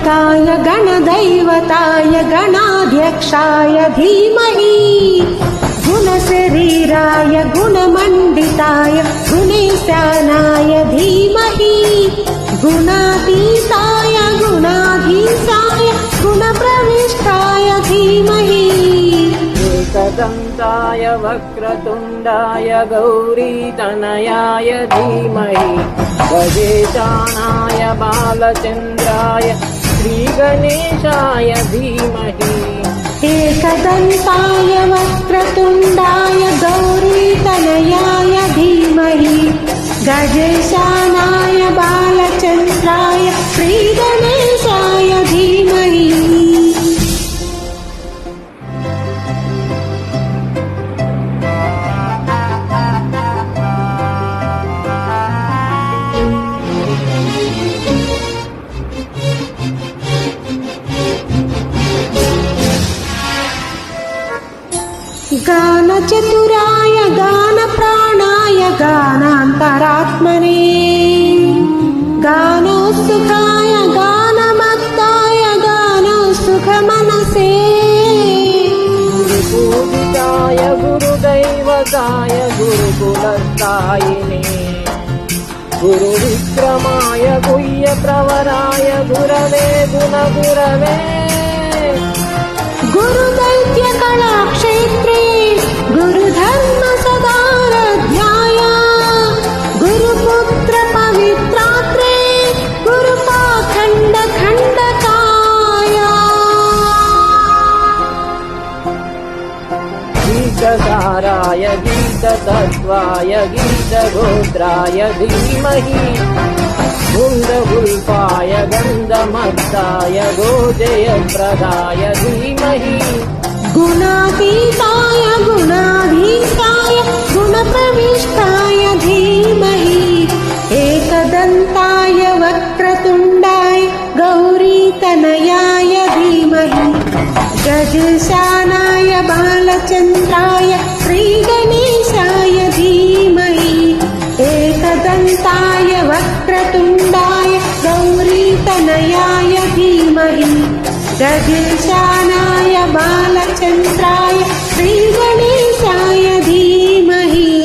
गणनायकाय गणदैवताय गणाध्यक्षाय धीमहि गुणशरीराय गुणमण्डिताय गुणेशानाय धीमहि गुणातीताय गुणाधीशाय गुणप्रविष्टाय धीमहि एकदन्ताय वक्रतुण्डाय गौरीतनयाय धीमहि गजेशानाय बालचन्द्राय श्रीगणेशाय धीमहि एकदन्ताय वक्रतुण्डाय गौरीतनयाय धीमहि गजेशानाय बालचन्द्राय श्रीगणेशाय धीमहि गानचतुराय गानप्राणाय गानान्तरात्मने गानोत्सुकाय गानमत्ताय गानोत्सुकमनसे गुरुपूजिताय गुरुदैवताय गुरुकुलस्थायिने गुरुविक्रमाय गुह्यप्रवराय गुरवे गुणगुरवे गुरुदैत्यकलाक्षेत्रे गुरुधर्म सदाराध्याय गुरुपुत्र पवित्रात्रे गुरुपाखण्ड खण्डकाय गीतसाराय गीततत्त्वाय गीतगोत्राय धीमहि गुण्डगुल्पाय गन्धमत्ताय गोजयप्रदाय धीमहि गुणातीताय गुणाधीशाय गुणप्रविष्टाय धीमहि एकदन्ताय वक्रतुण्डाय गौरीतनयाय धीमहि गजेशानाय बालचन्द्राय श्रीगणेशाय धीमहि एकदन्ताय वक्रतुण्डाय गौरीतनयाय धीमहि गजेशानाय बालचन्द्राय